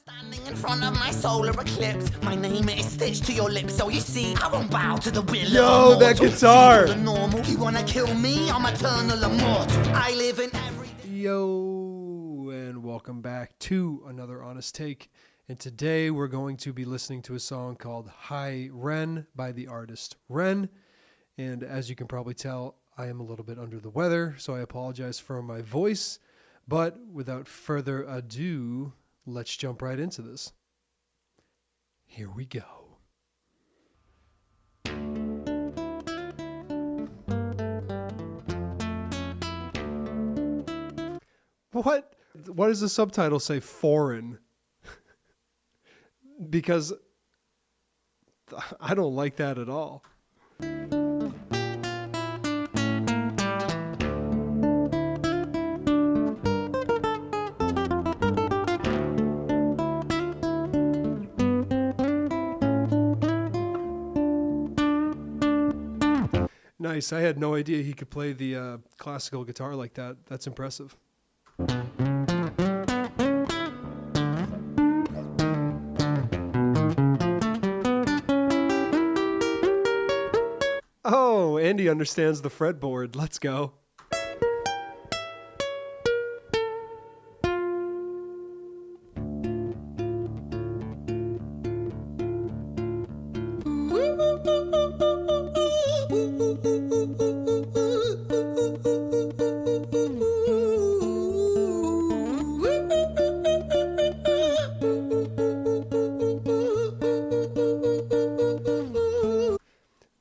Standing in front of my solar eclipse, my name is stitched to your lips, so you see I won't bow to the will Yo, of that guitar! Normal. You wanna kill me? I'm eternal immortal. I live in every... Yo, and welcome back to another Honest Take. And today we're going to be listening to a song called Hi Ren by the artist Ren. And as you can probably tell, I am a little bit under the weather, so I apologize for my voice. But without further ado, let's jump right into this. Here we go. What does the subtitle say? Foreign? Because I don't like that at all. Nice. I had no idea he could play the classical guitar like that. That's impressive. Oh, Andy understands the fretboard. Let's go.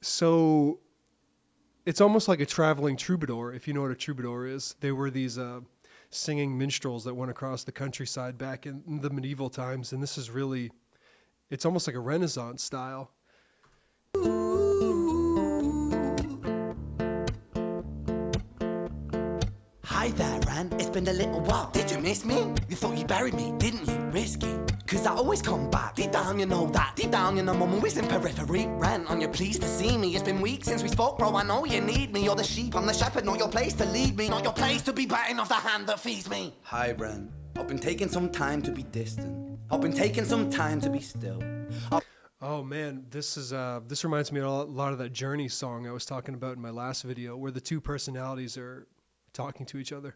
So it's almost like a traveling troubadour, if you know what a troubadour is. They were these singing minstrels that went across the countryside back in the medieval times, and this is really, it's almost like a Renaissance style. Hi there, Ren. It's been a little while. Did you miss me? You thought you buried me, didn't you? Risky. Cause I always come back. Deep down, you know that. Deep down, you know I'm always in periphery. Ren, on your pleased to see me. It's been weeks since we spoke, bro. I know you need me. You're the sheep, I'm the shepherd. Not your place to lead me. Not your place to be biting off the hand that feeds me. Hi, Ren. I've been taking some time to be distant. I've been taking some time to be still. Oh man, this reminds me a lot of that Journey song I was talking about in my last video, where the two personalities are talking to each other.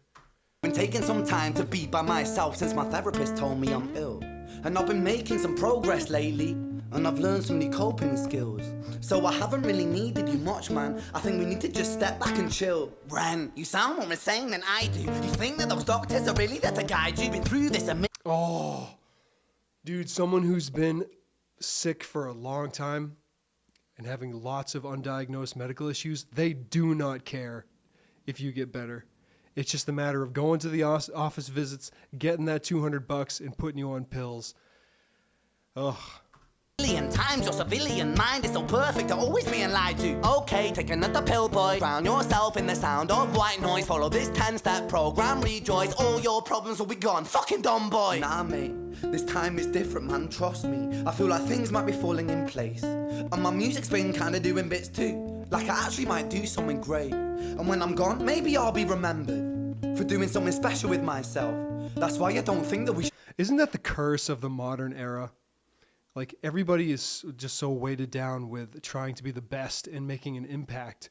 Been taking some time to be by myself since my therapist told me I'm ill. And I've been making some progress lately, and I've learned some new coping skills. So I haven't really needed you much, man. I think we need to just step back and chill. Ren, you sound more insane than I do. You think that those doctors are really there to guide you? Been through this Oh, dude, someone who's been sick for a long time and having lots of undiagnosed medical issues, they do not care if you get better. It's just a matter of going to the office visits, getting that $200 and putting you on pills. Ugh. million times your civilian mind is so perfect to always being lied to. Okay, take another pill, boy. Drown yourself in the sound of white noise. Follow this 10-step program, rejoice. All your problems will be gone. Fucking dumb boy. Nah, mate. This time is different, man. Trust me. I feel like things might be falling in place. And my music's been kinda doing bits too. Like I actually might do something great. And when I'm gone, maybe I'll be remembered for doing something special with myself. That's why I don't think that we should. Isn't that the curse of the modern era? Like, everybody is just so weighted down with trying to be the best and making an impact.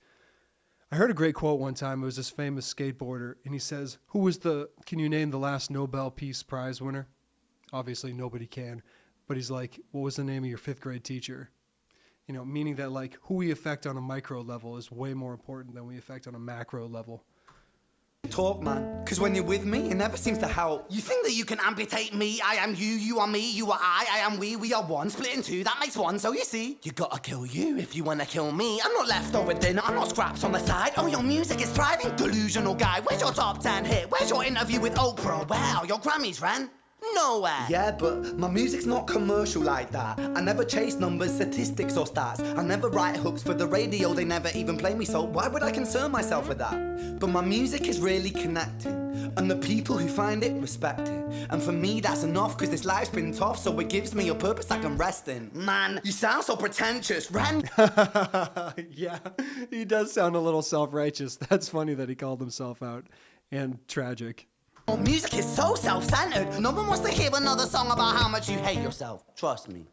I heard a great quote one time. It was this famous skateboarder, and he says, can you name the last Nobel Peace Prize winner? Obviously, nobody can. But he's like, what was the name of your fifth grade teacher? You know, meaning that, like, who we affect on a micro level is way more important than we affect on a macro level. Talk, man. Because when you're with me, it never seems to help. You think that you can amputate me? I am you, you are me, you are I am we are one. Split in two, that makes one. So you see, you gotta kill you if you wanna kill me. I'm not leftover dinner, I'm not scraps on the side. Oh, your music is thriving, delusional guy. Where's your top 10 hit? Where's your interview with Oprah? Where are your Grammys, Ren? Nowhere. Yeah, but my music's not commercial like that. I never chase numbers, statistics or stats. I never write hooks for the radio, they never even play me, so why would I concern myself with that? But my music is really connecting, and the people who find it respect it. And for me that's enough, cause this life's been tough, so it gives me a purpose I can rest in. Man, you sound so pretentious, Ren. Yeah, he does sound a little self-righteous. That's funny that he called himself out. And tragic. Oh, music is so self-centered. No one wants to hear another song about how much you hate yourself. Trust me.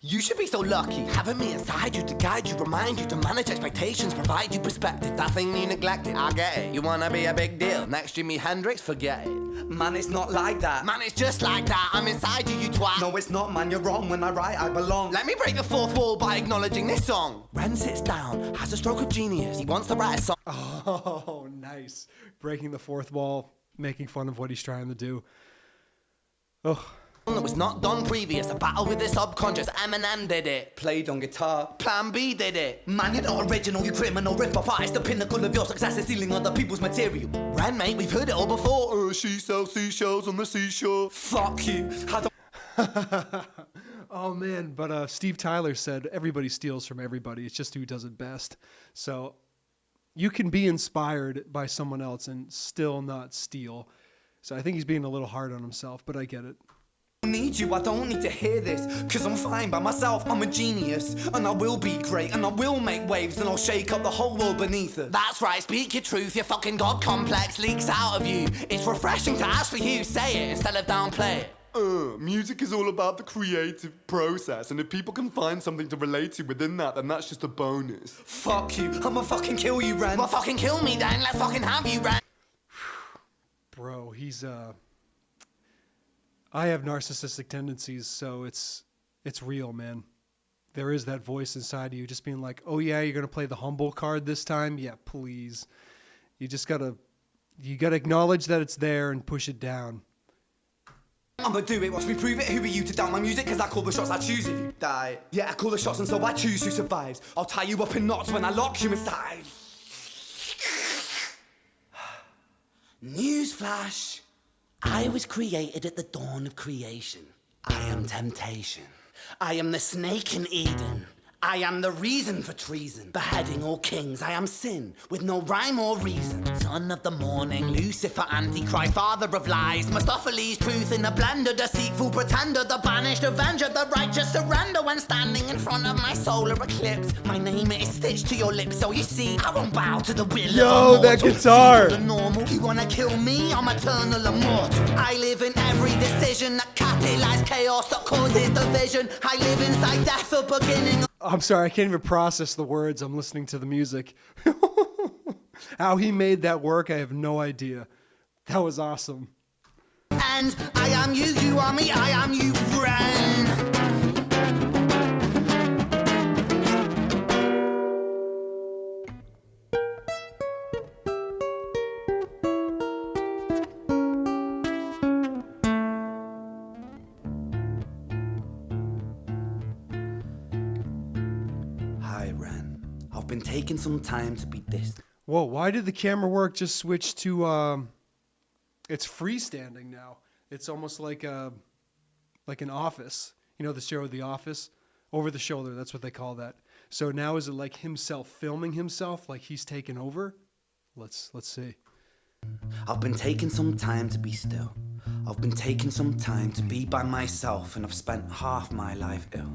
You should be so lucky, having me inside you to guide you, remind you to manage expectations, provide you perspective. That thing you neglected, I get it. You wanna be a big deal, next Jimi Hendrix, forget it. Man, it's not like that. Man, it's just like that, I'm inside you, you twat. No, it's not, man, you're wrong. When I write, I belong. Let me break the fourth wall by acknowledging this song. Ren sits down, has a stroke of genius. He wants to write a song. Oh, nice. Breaking the fourth wall, making fun of what he's trying to do. Oh. That was not done previous. A battle with the subconscious. Eminem did it. Played on guitar. Plan B did it. Man, you're not original, you criminal rip-off artist. The pinnacle of your success is stealing other people's material. Ren, mate, we've heard it all before. She sells seashells on the seashore. Fuck you. Oh man, but Steve Tyler said everybody steals from everybody. It's just who does it best. So you can be inspired by someone else and still not steal. So I think he's being a little hard on himself, but I get it. I need you, I don't need to hear this, cause I'm fine by myself, I'm a genius, and I will be great, and I will make waves, and I'll shake up the whole world beneath us. That's right, speak your truth, your fucking God complex leaks out of you. It's refreshing to actually hear you say it instead of downplay it. Music is all about the creative process, and if people can find something to relate to within that, then that's just a bonus. Fuck you, I'ma fucking kill you, Ren. Well, fucking kill me then, let's fucking have you, Ren. Bro, he's I have narcissistic tendencies, so it's real, man. There is that voice inside of you just being like, oh yeah, you're going to play the humble card this time? Yeah, please. You gotta acknowledge that it's there and push it down. I'ma do it, watch me prove it. Who are you to doubt my music? Cause I call the shots, I choose if you die. Yeah, I call the shots and so I choose who survives. I'll tie you up in knots when I lock you inside. Newsflash. I was created at the dawn of creation. I am temptation. I am the snake in Eden. I am the reason for treason. Beheading all kings, I am sin, with no rhyme or reason. Son of the morning, Lucifer, Antichrist, father of lies. Mephistopheles, truth in a blender, deceitful pretender, the banished avenger, the righteous surrender. When standing in front of my solar eclipse, my name is stitched to your lips, so you see, I won't bow to the will Yo, of that guitar! The normal. You wanna kill me? I'm eternal immortal. I live in every decision that catalyzes chaos, that causes division. I live inside death, the beginning. I'm sorry, I can't even process the words. I'm listening to the music. How he made that work, I have no idea. That was awesome. And I am you, you are me, I am you, Ren. Hi, Ren. I've been taking some time to be distant. Whoa, why did the camera work just switch to, it's freestanding now. It's almost like an office. You know the show The Office? Over the shoulder, that's what they call that. So now is it like himself filming himself, like he's taken over? Let's see. I've been taking some time to be still. I've been taking some time to be by myself, and I've spent half my life ill.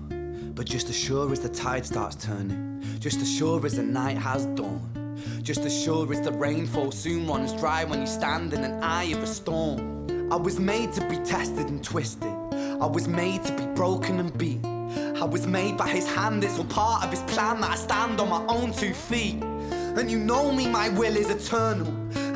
But just as sure as the tide starts turning, just as sure as the night has dawned, just as sure as the rainfall soon runs dry when you stand in an eye of a storm. I was made to be tested and twisted. I was made to be broken and beat. I was made by his hand, it's all part of his plan that I stand on my own 2 feet. And you know me, my will is eternal.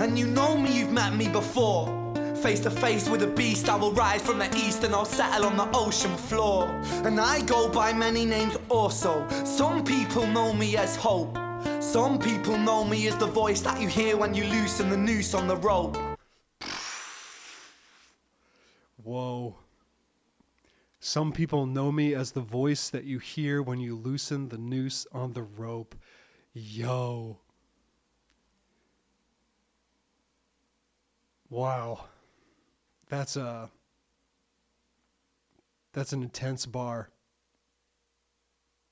And you know me, you've met me before. Face to face with a beast, I will rise from the east and I'll settle on the ocean floor. And I go by many names also. Some people know me as hope. Some people know me as the voice that you hear when you loosen the noose on the rope. Whoa. Some people know me as the voice that you hear when you loosen the noose on the rope. Yo. Wow. That's an intense bar.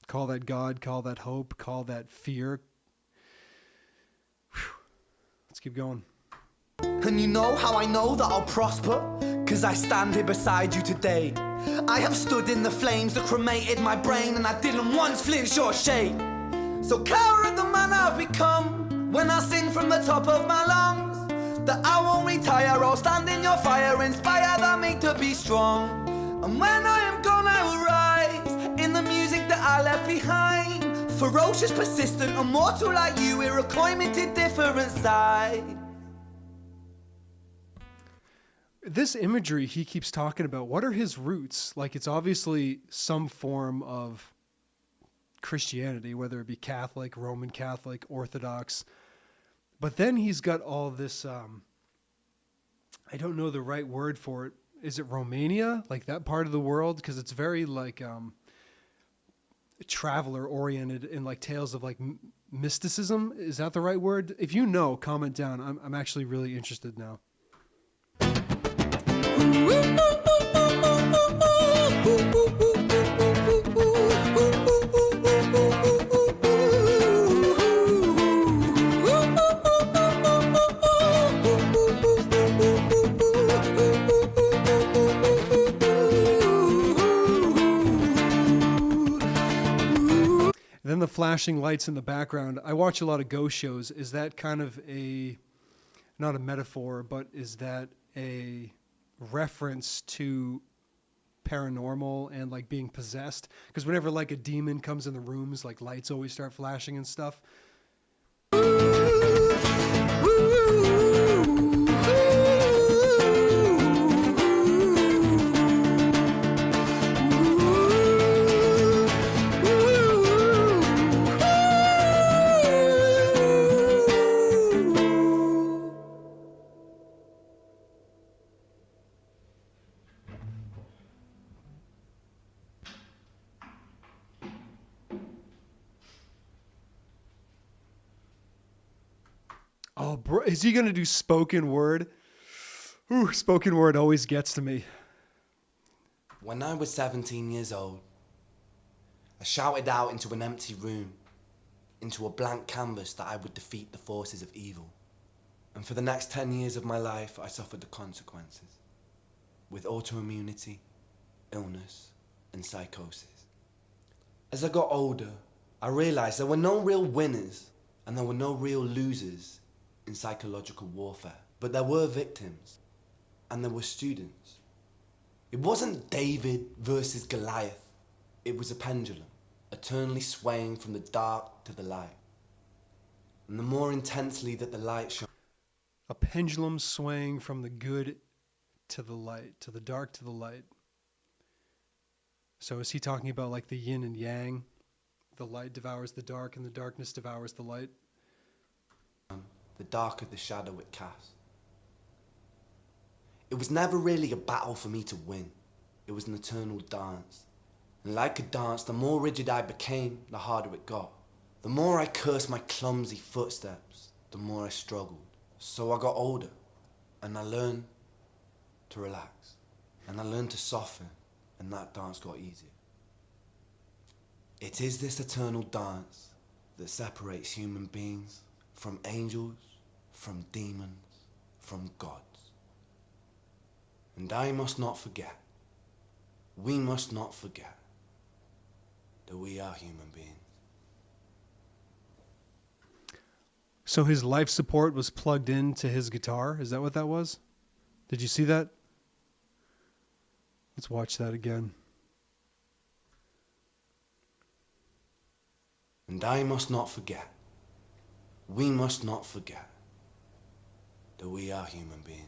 Call that God, call that hope, call that fear. Whew. Let's keep going. And you know how I know that I'll prosper? 'Cause I stand here beside you today. I have stood in the flames that cremated my brain, and I didn't once flinch or shake. So cower at the man I've become when I sing from the top of my lungs that I won't retire. I'll stand in your fire, inspire that make to be strong. And when I am gone, I will rise in the music that I left behind. Ferocious, persistent, immortal like you, we're a climate different side. This imagery he keeps talking about, what are his roots? Like, it's obviously some form of Christianity, whether it be Catholic, Roman Catholic, Orthodox. But then he's got all this, I don't know the right word for it. Is it Romania? Like that part of the world? Because it's very like traveler oriented in like tales of like mysticism. Is that the right word? If you know, comment down. I'm actually really interested now. Then the flashing lights in the background. I watch a lot of ghost shows. Is that kind of not a metaphor, but is that a reference to paranormal and like being possessed? Because whenever like a demon comes in the rooms, like lights always start flashing and stuff. Oh, bro, is he going to do spoken word? Ooh, spoken word always gets to me. When I was 17 years old, I shouted out into an empty room, into a blank canvas that I would defeat the forces of evil. And for the next 10 years of my life, I suffered the consequences, with autoimmunity, illness, and psychosis. As I got older, I realized there were no real winners and there were no real losers in psychological warfare, but there were victims and there were students. It wasn't David versus Goliath. It was a pendulum, eternally swaying from the dark to the light. And the more intensely that the light shone, A pendulum swaying from the good to the light, to the dark to the light. So is he talking about like the yin and yang? The light devours the dark and the darkness devours the light? the darker the shadow it casts. It was never really a battle for me to win. It was an eternal dance. And like a dance, the more rigid I became, the harder it got. The more I cursed my clumsy footsteps, the more I struggled. So I got older, and I learned to relax. And I learned to soften, and that dance got easier. It is this eternal dance that separates human beings from angels, from demons, from gods. And I must not forget, we must not forget, that we are human beings. So his life support was plugged into his guitar? Is that what that was? Did you see that? Let's watch that again. And I must not forget, we must not forget, that we are human beings.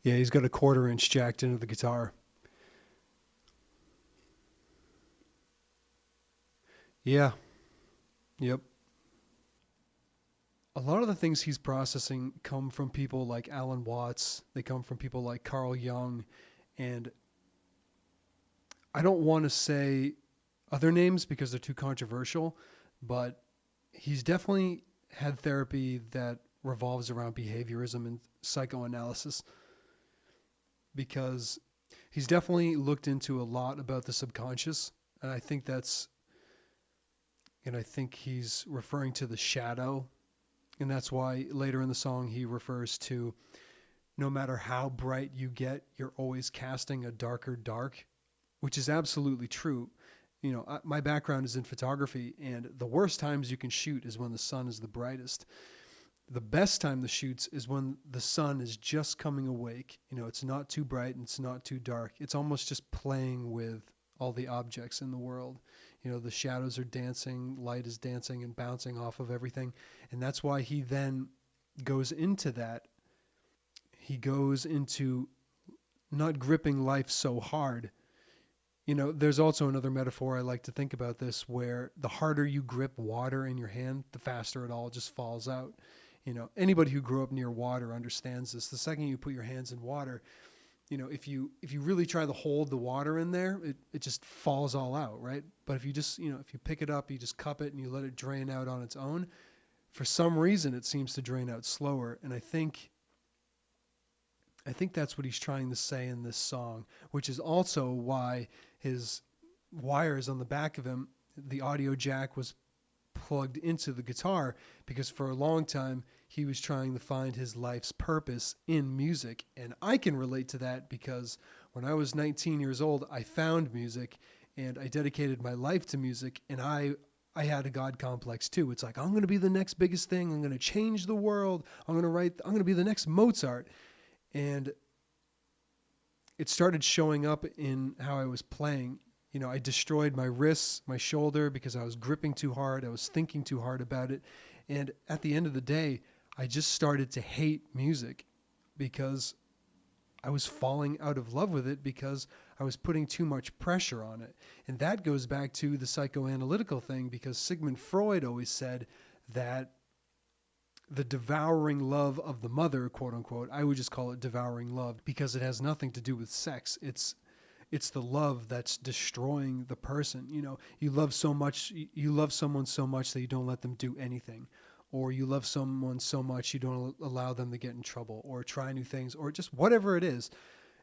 Yeah, he's got a 1/4-inch jacked into the guitar. Yeah. Yep. A lot of the things he's processing come from people like Alan Watts. They come from people like Carl Jung. And I don't want to say other names because they're too controversial, but he's definitely had therapy that revolves around behaviorism and psychoanalysis, because he's definitely looked into a lot about the subconscious. And I think he's referring to the shadow. And that's why later in the song he refers to, no matter how bright you get, you're always casting a darker dark, which is absolutely true. My background is in photography, and the worst times you can shoot is when the sun is the brightest. The best time to shoot is when the sun is just coming awake. It's not too bright and it's not too dark. It's almost just playing with all the objects in the world. The shadows are dancing, light is dancing and bouncing off of everything. And that's why he then goes into that. He goes into not gripping life so hard. There's also another metaphor I like to think about this, where the harder you grip water in your hand, the faster it all just falls out. Anybody who grew up near water understands this. The second you put your hands in water, if you really try to hold the water in there, it just falls all out, right? But if you just, if you pick it up, you just cup it and you let it drain out on its own, for some reason it seems to drain out slower. And I think that's what he's trying to say in this song, which is also why his wires on the back of him, the audio jack was plugged into the guitar, because for a long time he was trying to find his life's purpose in music. And I can relate to that, because when I was 19 years old, I found music and I dedicated my life to music, and I had a God complex too. It's like, I'm going to be the next biggest thing. I'm going to change the world. I'm going to be the next Mozart. And it started showing up in how I was playing. I destroyed my wrists, my shoulder, because I was gripping too hard. I was thinking too hard about it. And at the end of the day, I just started to hate music, because I was falling out of love with it, because I was putting too much pressure on it. And that goes back to the psychoanalytical thing, because Sigmund Freud always said that the devouring love of the mother, quote unquote, I would just call it devouring love, because it has nothing to do with sex. It's the love that's destroying the person. You love someone so much that you don't let them do anything, or you love someone so much you don't allow them to get in trouble or try new things, or just whatever it is.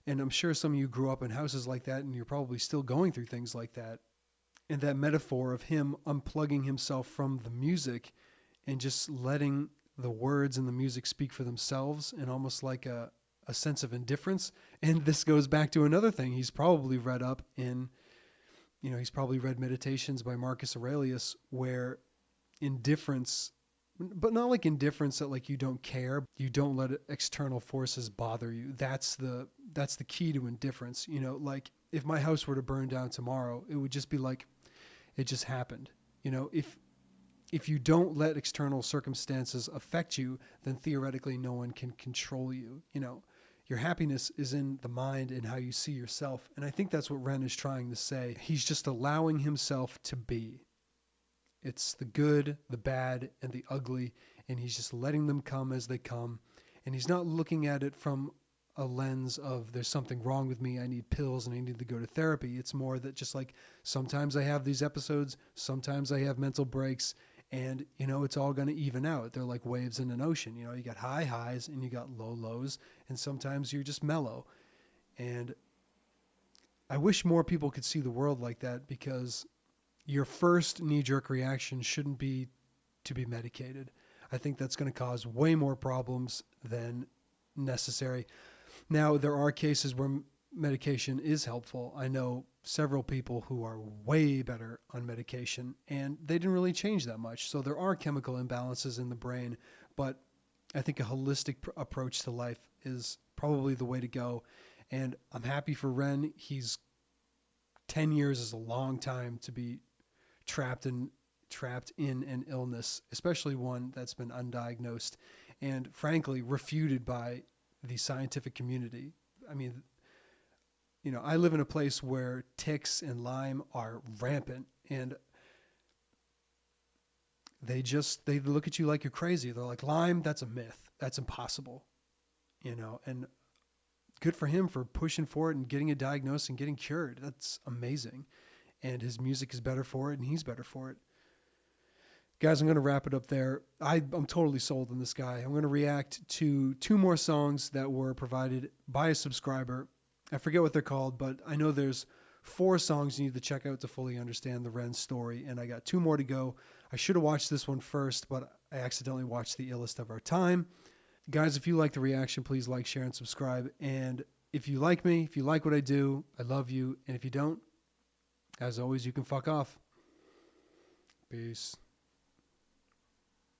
And I'm sure some of you grew up in houses like that, and you're probably still going through things like that. And that metaphor of him unplugging himself from the music and just letting the words and the music speak for themselves, and almost like a sense of indifference. And this goes back to another thing he's probably read up in, he's probably read Meditations by Marcus Aurelius, where indifference, but not like indifference that like you don't care, you don't let external forces bother you. That's the key to indifference. Like if my house were to burn down tomorrow, it would just be like, it just happened. If you don't let external circumstances affect you, then theoretically no one can control you. Your happiness is in the mind and how you see yourself. And I think that's what Ren is trying to say. He's just allowing himself to be. It's the good, the bad, and the ugly, and he's just letting them come as they come. And he's not looking at it from a lens of there's something wrong with me, I need pills and I need to go to therapy. It's more that just like sometimes I have these episodes, sometimes I have mental breaks, and, it's all going to even out. They're like waves in an ocean. You got high highs and you got low lows, and sometimes you're just mellow. And I wish more people could see the world like that, because your first knee-jerk reaction shouldn't be to be medicated. I think that's going to cause way more problems than necessary. Now, there are cases where medication is helpful. I know several people who are way better on medication, and they didn't really change that much. So there are chemical imbalances in the brain, but I think a holistic approach to life is probably the way to go. And I'm happy for Ren. 10 years is a long time to be trapped in an illness, especially one that's been undiagnosed and frankly refuted by the scientific community. I mean, I live in a place where ticks and Lyme are rampant, and they look at you like you're crazy. They're like, Lyme, that's a myth. That's impossible. And good for him for pushing for it and getting it diagnosed and getting cured. That's amazing. And his music is better for it, and he's better for it. Guys, I'm going to wrap it up there. I'm totally sold on this guy. I'm going to react to 2 more songs that were provided by a subscriber. I forget what they're called, but I know there's 4 songs you need to check out to fully understand the Ren story, and I got 2 more to go. I should have watched this one first, but I accidentally watched The Illest of Our Time. Guys, if you like the reaction, please like, share, and subscribe. And if you like me, if you like what I do, I love you. And if you don't, As always, you can fuck off. Peace.